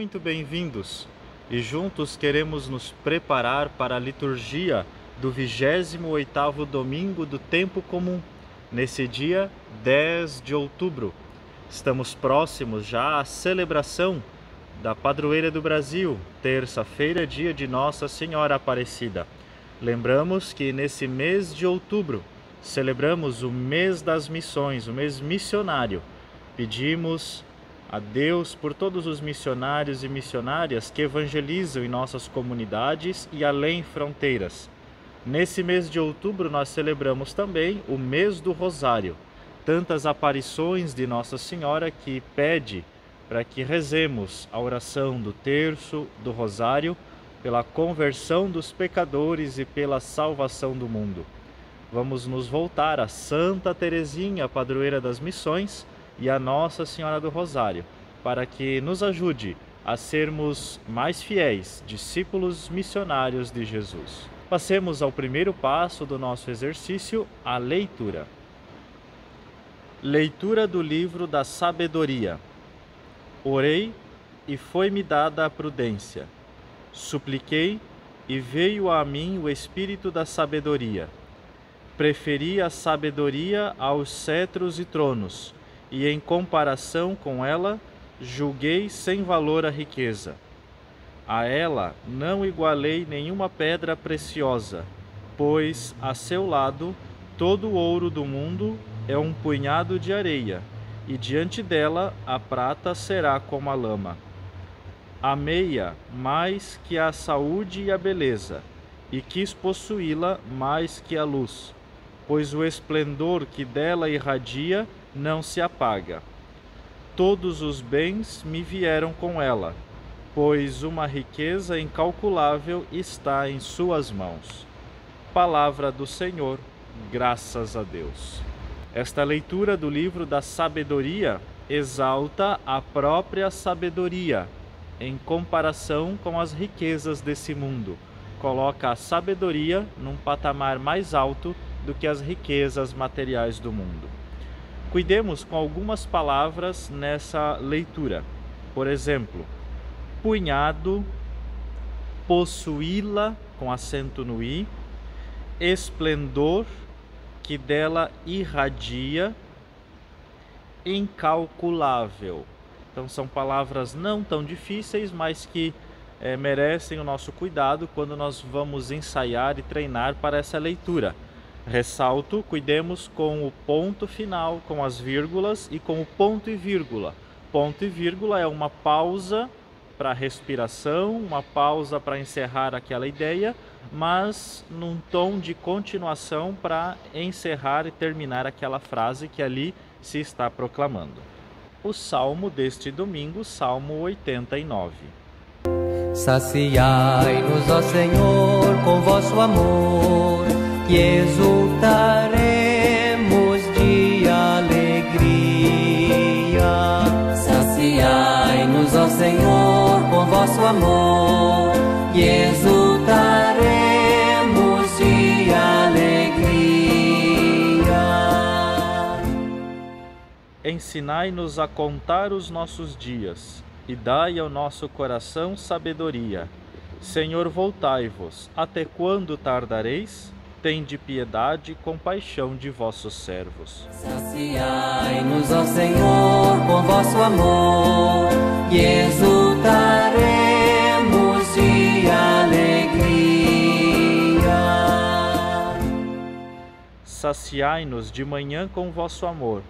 muito bem-vindos e juntos queremos nos preparar para a liturgia do 28º domingo do tempo comum, nesse dia 10 de outubro. Estamos próximos já à celebração da Padroeira do Brasil, terça-feira, dia de Nossa Senhora Aparecida. Lembramos que nesse mês de outubro celebramos o mês das missões, o mês missionário. Pedimos a Deus por todos os missionários e missionárias que evangelizam em nossas comunidades e além fronteiras. Nesse mês de outubro nós celebramos também o mês do Rosário, tantas aparições de Nossa Senhora que pede para que rezemos a oração do terço, do Rosário, pela conversão dos pecadores e pela salvação do mundo. Vamos nos voltar a Santa Teresinha, padroeira das missões, e a Nossa Senhora do Rosário, para que nos ajude a sermos mais fiéis discípulos missionários de Jesus. Passemos ao primeiro passo do nosso exercício, a leitura. Leitura do livro da sabedoria. Orei e foi-me dada a prudência. Supliquei e veio a mim o espírito da sabedoria. Preferi a sabedoria aos cetros e tronos, e em comparação com ela, julguei sem valor a riqueza. A ela não igualei nenhuma pedra preciosa, pois a seu lado todo o ouro do mundo é um punhado de areia, e diante dela a prata será como a lama. Amei-a mais que a saúde e a beleza, e quis possuí-la mais que a luz, pois o esplendor que dela irradia não se apaga. Todos os bens me vieram com ela, pois uma riqueza incalculável está em suas mãos. Palavra do Senhor, graças a Deus. Esta leitura do livro da sabedoria exalta a própria sabedoria, em comparação com as riquezas desse mundo. Coloca a sabedoria num patamar mais alto do que as riquezas materiais do mundo. Cuidemos com algumas palavras nessa leitura. Por exemplo, punhado, possuí-la, com acento no i, esplendor, que dela irradia, incalculável. Então são palavras não tão difíceis, mas que merecem o nosso cuidado quando nós vamos ensaiar e treinar para essa leitura. Ressalto, cuidemos com o ponto final, com as vírgulas e com o ponto e vírgula. Ponto e vírgula é uma pausa para respiração, uma pausa para encerrar aquela ideia, mas num tom de continuação para encerrar e terminar aquela frase que ali se está proclamando. O salmo deste domingo, Salmo 89. Saciai-nos, ó Senhor, com vosso amor, e exultaremos de alegria. Saciai-nos, ó Senhor, com vosso amor, e exultaremos de alegria. Ensinai-nos a contar os nossos dias, e dai ao nosso coração sabedoria. Senhor, voltai-vos, até quando tardareis? Tende piedade e compaixão de vossos servos. Saciai-nos, ó Senhor, com vosso amor, e exultaremos de alegria. Saciai-nos de manhã com vosso amor,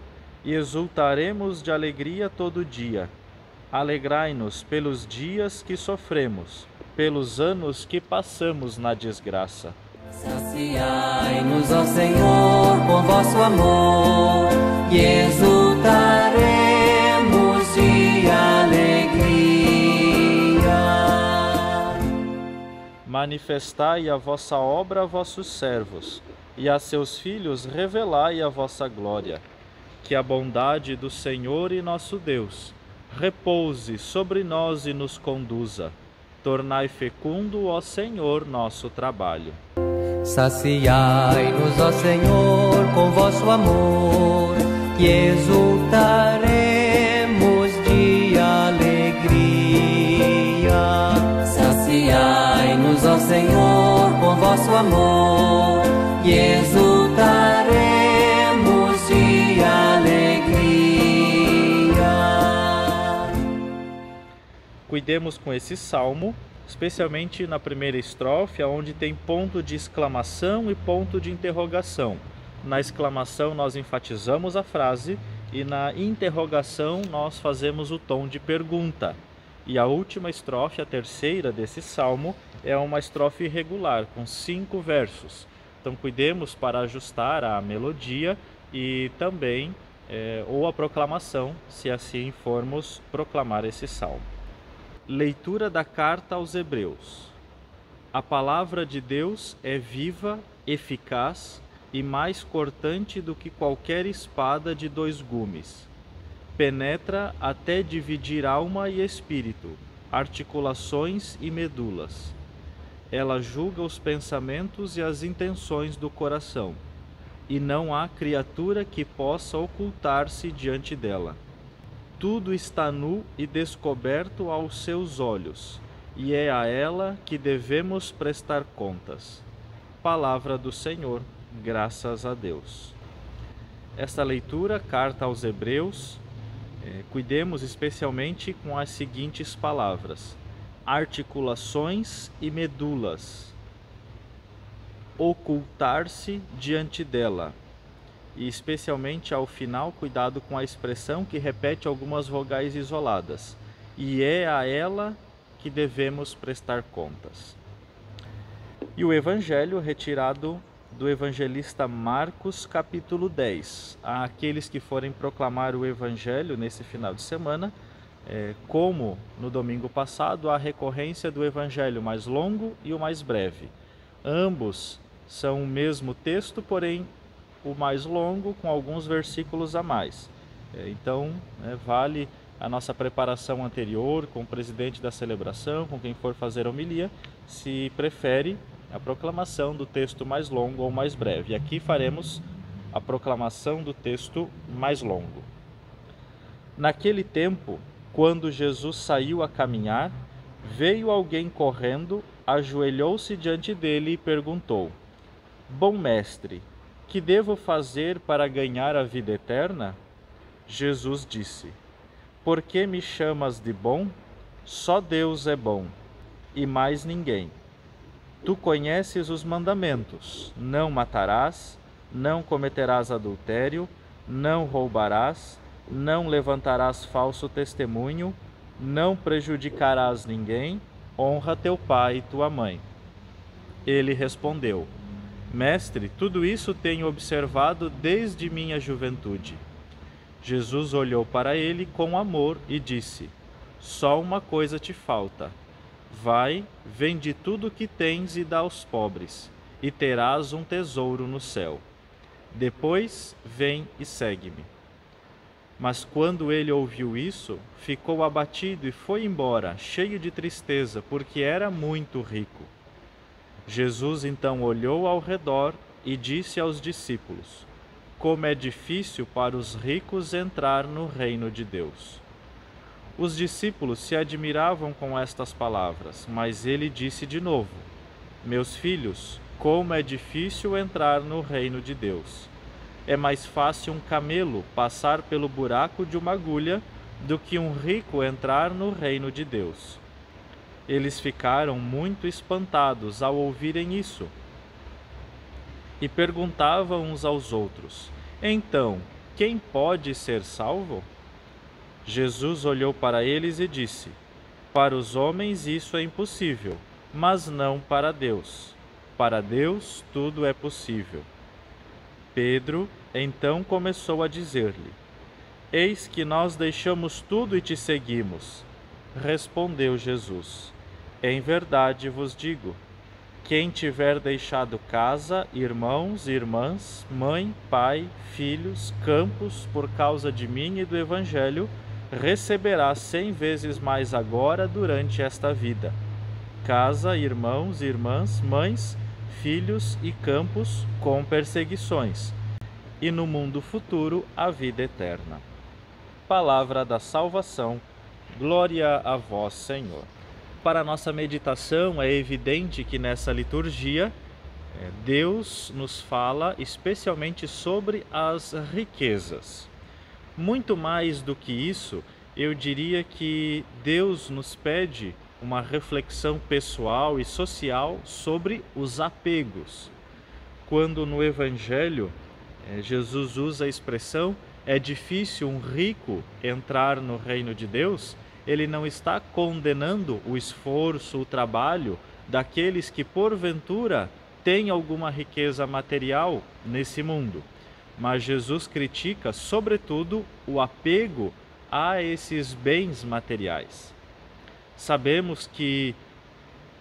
e exultaremos de alegria todo dia. Alegrai-nos pelos dias que sofremos, pelos anos que passamos na desgraça. Saciai-nos, ó Senhor, com vosso amor, e exultaremos de alegria. Manifestai a vossa obra a vossos servos, e a seus filhos revelai a vossa glória. Que a bondade do Senhor e nosso Deus repouse sobre nós e nos conduza. Tornai fecundo, ó Senhor, nosso trabalho. Saciai-nos, ó Senhor, com vosso amor, e exultaremos de alegria. amor e exultaremos de alegria. Cuidemos com esse salmo, especialmente na primeira estrofe, onde tem ponto de exclamação e ponto de interrogação. Na exclamação nós enfatizamos a frase e na interrogação nós fazemos o tom de pergunta. E a última estrofe, a terceira desse salmo, é uma estrofe irregular, com 5 versos. Então cuidemos para ajustar a melodia e também ou a proclamação, se assim formos proclamar esse salmo. Leitura da carta aos Hebreus. A palavra de Deus é viva, eficaz e mais cortante do que qualquer espada de 2 gumes. Penetra até dividir alma e espírito, articulações e medulas. Ela julga os pensamentos e as intenções do coração, e não há criatura que possa ocultar-se diante dela. Tudo está nu e descoberto aos seus olhos, e é a ela que devemos prestar contas. Palavra do Senhor, graças a Deus. Esta leitura, carta aos Hebreus, cuidemos especialmente com as seguintes palavras: articulações e medulas, ocultar-se diante dela. E especialmente ao final, cuidado com a expressão que repete algumas vogais isoladas. E é a ela que devemos prestar contas. E o Evangelho retirado do evangelista Marcos, capítulo 10. Àqueles que forem proclamar o Evangelho nesse final de semana, como no domingo passado, a recorrência do Evangelho mais longo e o mais breve. Ambos são o mesmo texto, porém o mais longo com alguns versículos a mais. Então, vale a nossa preparação anterior com o presidente da celebração, com quem for fazer a homilia, se prefere a proclamação do texto mais longo ou mais breve. E aqui faremos a proclamação do texto mais longo. Naquele tempo, quando Jesus saiu a caminhar, veio alguém correndo, ajoelhou-se diante dele e perguntou: Bom mestre, que devo fazer para ganhar a vida eterna? Jesus disse: Por que me chamas de bom? Só Deus é bom, e mais ninguém. Tu conheces os mandamentos: não matarás, não cometerás adultério, não roubarás, não levantarás falso testemunho, não prejudicarás ninguém, honra teu pai e tua mãe. Ele respondeu: Mestre, tudo isso tenho observado desde minha juventude. Jesus olhou para ele com amor e disse: Só uma coisa te falta. Vai, vende tudo o que tens e dá aos pobres, e terás um tesouro no céu. Depois, vem e segue-me. Mas quando ele ouviu isso, ficou abatido e foi embora, cheio de tristeza, porque era muito rico. Jesus então olhou ao redor e disse aos discípulos: Como é difícil para os ricos entrar no reino de Deus. Os discípulos se admiravam com estas palavras, mas ele disse de novo: Meus filhos, como é difícil entrar no reino de Deus. É mais fácil um camelo passar pelo buraco de uma agulha do que um rico entrar no reino de Deus. Eles ficaram muito espantados ao ouvirem isso e perguntavam uns aos outros: Então, quem pode ser salvo? Jesus olhou para eles e disse: Para os homens isso é impossível, mas não para Deus. Para Deus tudo é possível. Pedro então começou a dizer-lhe: Eis que nós deixamos tudo e te seguimos. Respondeu Jesus: Em verdade vos digo, quem tiver deixado casa, irmãos e irmãs, mãe, pai, filhos, campos, por causa de mim e do Evangelho, receberá 100 vezes mais agora durante esta vida. Casa, irmãos e irmãs, mães, filhos e campos com perseguições, e no mundo futuro a vida eterna. Palavra da salvação, glória a vós, Senhor. Para a nossa meditação, é evidente que nessa liturgia Deus nos fala especialmente sobre as riquezas. Muito mais do que isso, eu diria que Deus nos pede uma reflexão pessoal e social sobre os apegos. Quando no Evangelho Jesus usa a expressão "é difícil um rico entrar no reino de Deus", ele não está condenando o esforço, o trabalho daqueles que porventura têm alguma riqueza material nesse mundo. Mas Jesus critica, sobretudo, o apego a esses bens materiais. Sabemos que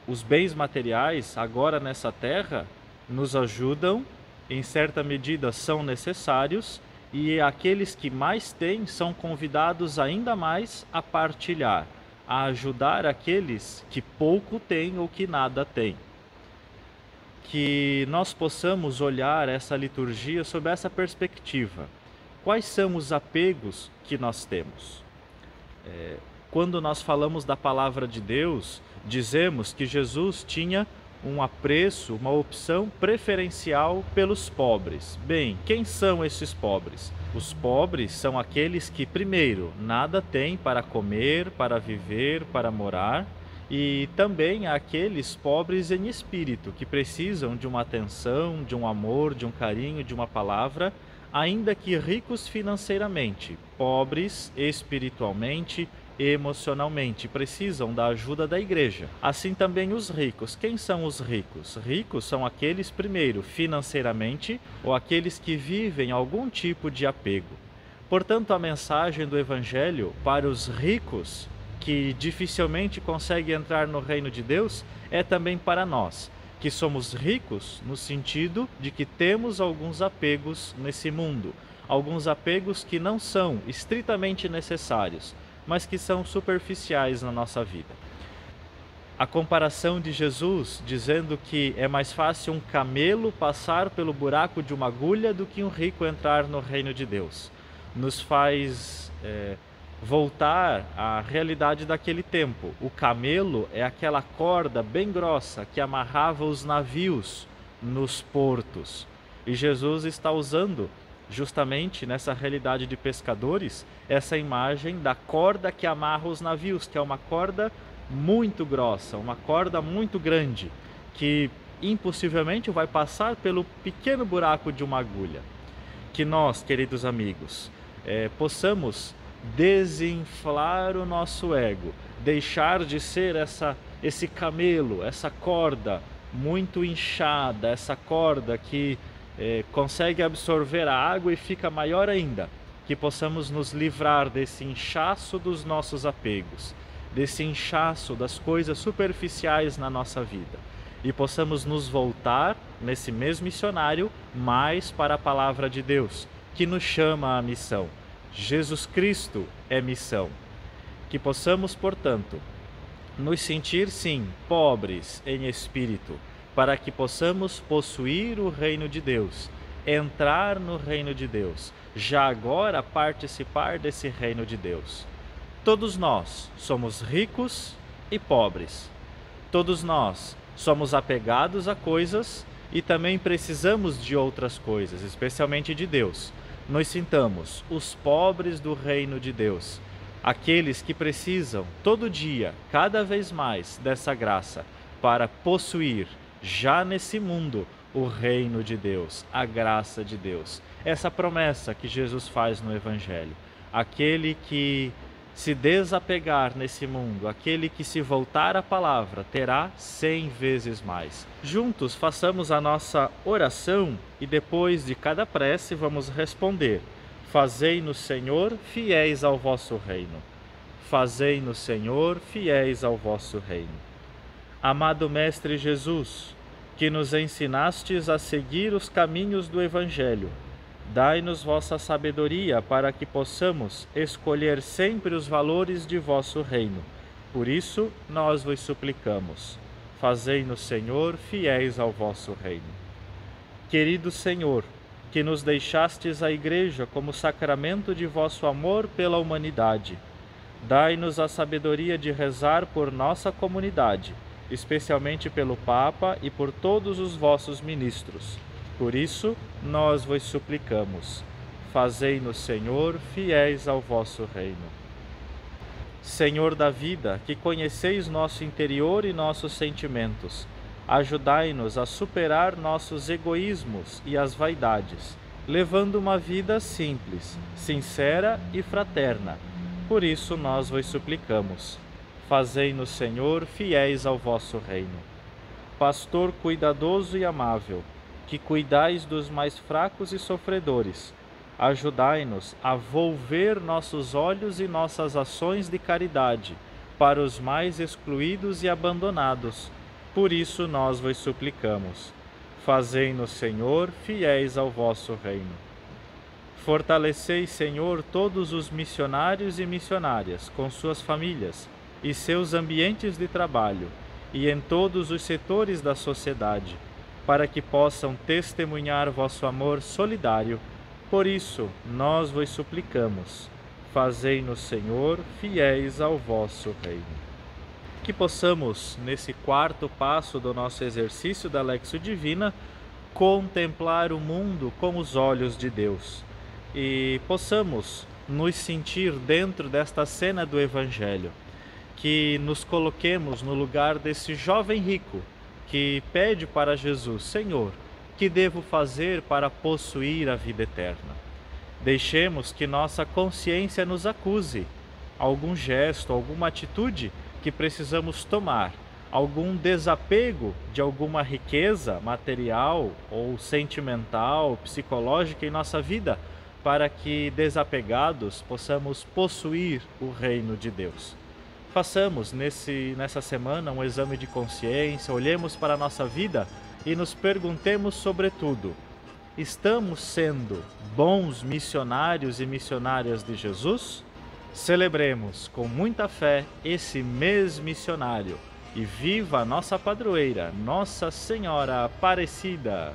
os bens materiais, agora nessa terra, nos ajudam, em certa medida são necessários, e aqueles que mais têm são convidados ainda mais a partilhar, a ajudar aqueles que pouco têm ou que nada têm. Que nós possamos olhar essa liturgia sob essa perspectiva. Quais são os apegos que nós temos? Quando nós falamos da palavra de Deus, dizemos que Jesus tinha um apreço, uma opção preferencial pelos pobres. Bem, quem são esses pobres? Os pobres são aqueles que, primeiro, nada têm para comer, para viver, para morar, e também aqueles pobres em espírito, que precisam de uma atenção, de um amor, de um carinho, de uma palavra, ainda que ricos financeiramente, pobres espiritualmente, emocionalmente, precisam da ajuda da igreja. Assim também os ricos. Quem são os ricos? Ricos são aqueles, primeiro, financeiramente, ou aqueles que vivem algum tipo de apego. Portanto, a mensagem do Evangelho para os ricos, que dificilmente conseguem entrar no reino de Deus, é também para nós, que somos ricos no sentido de que temos alguns apegos nesse mundo, alguns apegos que não são estritamente necessários, mas que são superficiais na nossa vida. A comparação de Jesus, dizendo que é mais fácil um camelo passar pelo buraco de uma agulha do que um rico entrar no reino de Deus, nos faz voltar à realidade daquele tempo. O camelo é aquela corda bem grossa que amarrava os navios nos portos. E Jesus está usando justamente nessa realidade de pescadores, essa imagem da corda que amarra os navios, que é uma corda muito grossa, uma corda muito grande, que impossivelmente vai passar pelo pequeno buraco de uma agulha. Que nós, queridos amigos, possamos desinflar o nosso ego, deixar de ser esse camelo, essa corda muito inchada, essa corda que consegue absorver a água e fica maior ainda, que possamos nos livrar desse inchaço dos nossos apegos, desse inchaço das coisas superficiais na nossa vida, e possamos nos voltar, nesse mesmo missionário, mais para a palavra de Deus, que nos chama à missão. Jesus Cristo é missão. Que possamos, portanto, nos sentir, sim, pobres em espírito, para que possamos possuir o reino de Deus, entrar no reino de Deus, já agora participar desse reino de Deus. Todos nós somos ricos e pobres. Todos nós somos apegados a coisas e também precisamos de outras coisas, especialmente de Deus. Nos sintamos os pobres do reino de Deus, aqueles que precisam todo dia, cada vez mais, dessa graça para possuir já nesse mundo o reino de Deus, a graça de Deus. Essa promessa que Jesus faz no Evangelho. Aquele que se desapegar nesse mundo, aquele que se voltar à palavra, terá 100 vezes mais. Juntos façamos a nossa oração e depois de cada prece vamos responder: fazei-nos, Senhor, fiéis ao vosso reino. Fazei-nos, Senhor, fiéis ao vosso reino. Amado Mestre Jesus, que nos ensinastes a seguir os caminhos do Evangelho, dai-nos vossa sabedoria para que possamos escolher sempre os valores de vosso reino. Por isso, nós vos suplicamos. Fazei-nos, Senhor, fiéis ao vosso reino. Querido Senhor, que nos deixastes a Igreja como sacramento de vosso amor pela humanidade, dai-nos a sabedoria de rezar por nossa comunidade especialmente pelo Papa e por todos os vossos ministros. Por isso, nós vos suplicamos, fazei-nos, Senhor, fiéis ao vosso reino. Senhor da vida, que conheceis nosso interior e nossos sentimentos, ajudai-nos a superar nossos egoísmos e as vaidades, levando uma vida simples, sincera e fraterna. Por isso nós vos suplicamos, fazei-nos, Senhor, fiéis ao vosso reino. Pastor cuidadoso e amável, que cuidais dos mais fracos e sofredores, ajudai-nos a volver nossos olhos e nossas ações de caridade para os mais excluídos e abandonados. Por isso nós vos suplicamos, fazei-nos, Senhor, fiéis ao vosso reino. Fortalecei, Senhor, todos os missionários e missionárias, com suas famílias e seus ambientes de trabalho, e em todos os setores da sociedade, para que possam testemunhar vosso amor solidário. Por isso, nós vos suplicamos, fazei-nos, Senhor, fiéis ao vosso reino. Que possamos, nesse quarto passo do nosso exercício da Lexio Divina, contemplar o mundo com os olhos de Deus e possamos nos sentir dentro desta cena do Evangelho, que nos coloquemos no lugar desse jovem rico que pede para Jesus: Senhor, que devo fazer para possuir a vida eterna? Deixemos que nossa consciência nos acuse, algum gesto, alguma atitude que precisamos tomar, algum desapego de alguma riqueza material ou sentimental, psicológica em nossa vida, para que, desapegados, possamos possuir o reino de Deus. Façamos nessa semana um exame de consciência, olhemos para a nossa vida e nos perguntemos, sobretudo, estamos sendo bons missionários e missionárias de Jesus? Celebremos com muita fé esse mês missionário e viva a nossa padroeira, Nossa Senhora Aparecida!